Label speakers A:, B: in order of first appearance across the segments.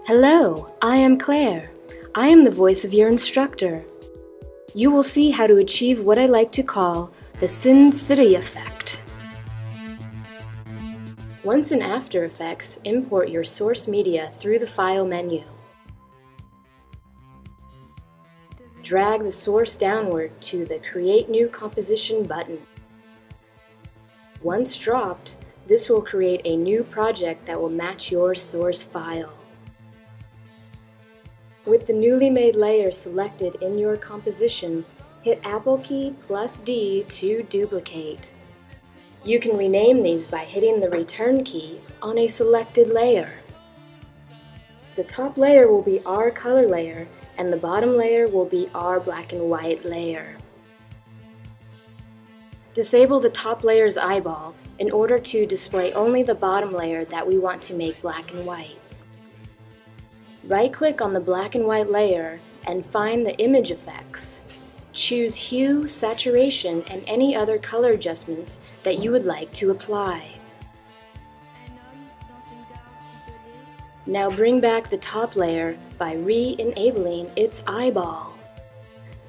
A: Hello, I am Claire. I am the voice of your instructor. You will see how to achieve what I like to call the Sin City effect. Once in After Effects, import your source media through the File menu. Drag the source downward to the Create New Composition button. Once dropped, this will create a new project that will match your source file. With the newly made layer selected in your composition, hit Apple key plus D to duplicate. You can rename these by hitting the Return key on a selected layer. The top layer will be our color layer, and the bottom layer will be our black and white layer. Disable the top layer's eyeball in order to display only the bottom layer that we want to make black and white. Right-click on the black and white layer and find the Image Effects. Choose Hue, Saturation, and any other color adjustments that you would like to apply. Now bring back the top layer by re-enabling its eyeball.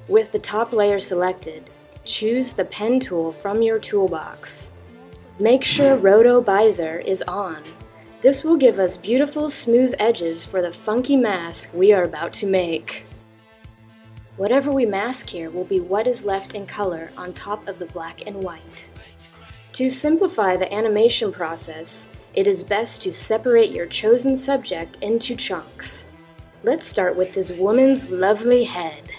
A: With the top layer selected, choose the Pen tool from your toolbox. Make sure Roto Visor is on. This will give us beautiful smooth edges for the funky mask we are about to make. Whatever we mask here will be what is left in color on top of the black and white. To simplify the animation process, it is best to separate your chosen subject into chunks. Let's start with this woman's lovely head.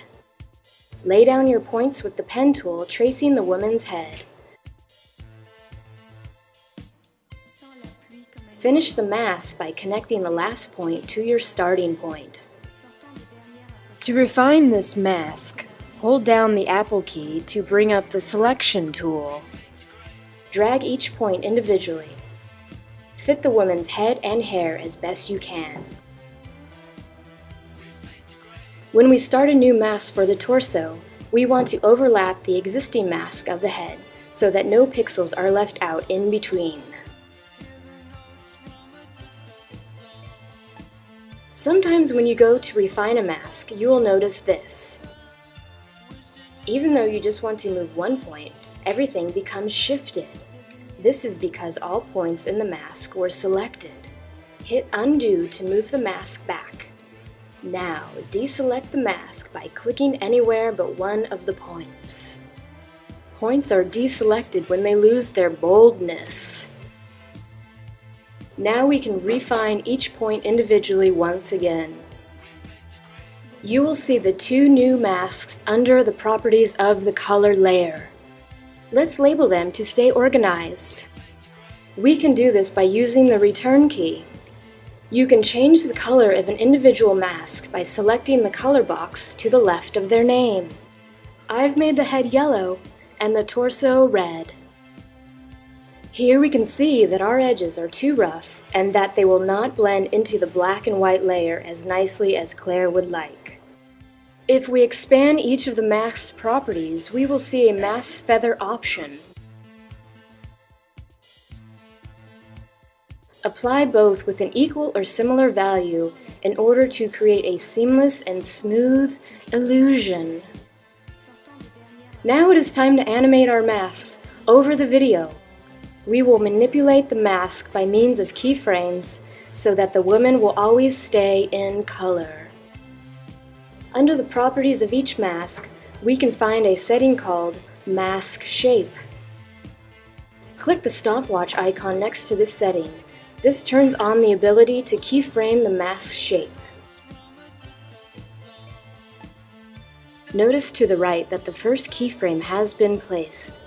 A: Lay down your points with the pen tool, tracing the woman's head. Finish the mask by connecting the last point to your starting point. To refine this mask, hold down the Apple key to bring up the Selection tool. Drag each point individually. Fit the woman's head and hair as best you can. When we start a new mask for the torso, we want to overlap the existing mask of the head so that no pixels are left out in between. Sometimes when you go to refine a mask, you will notice this. Even though you just want to move one point, everything becomes shifted. This is because all points in the mask were selected. Hit Undo to move the mask back. Now, deselect the mask by clicking anywhere but one of the points. Points are deselected when they lose their boldness. Now we can refine each point individually once again. You will see the two new masks under the properties of the color layer. Let's label them to stay organized. We can do this by using the Return key. You can change the color of an individual mask by selecting the color box to the left of their name. I've made the head yellow and the torso red. Here we can see that our edges are too rough and that they will not blend into the black and white layer as nicely as Claire would like. If we expand each of the mask's properties, we will see a mask feather option. Apply both with an equal or similar value in order to create a seamless and smooth illusion. Now it is time to animate our masks over the video. We will manipulate the mask by means of keyframes so that the woman will always stay in color. Under the properties of each mask, we can find a setting called Mask Shape. Click the stopwatch icon next to this setting. This turns on the ability to keyframe the mask shape. Notice to the right that the first keyframe has been placed.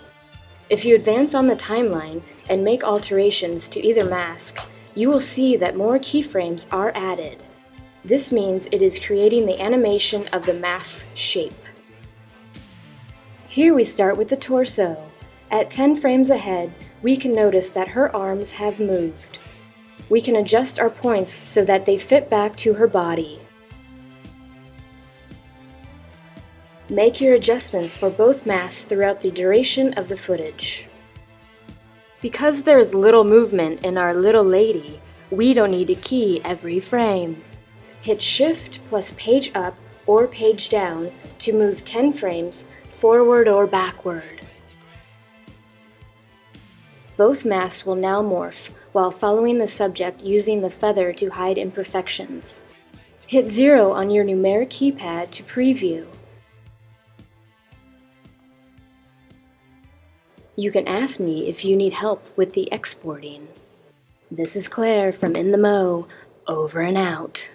A: If you advance on the timeline and make alterations to either mask, you will see that more keyframes are added. This means it is creating the animation of the mask shape. Here we start with the torso. At 10 frames ahead, we can notice that her arms have moved. We can adjust our points so that they fit back to her body. Make your adjustments for both masks throughout the duration of the footage. Because there is little movement in our little lady, We don't need to key every frame. Hit Shift plus page up or page down to move 10 frames forward or backward. Both masks will now morph while following the subject using the feather to hide imperfections. Hit 0 on your numeric keypad to preview. You can ask me if you need help with the exporting. This is Claire from In the Mo, over and out.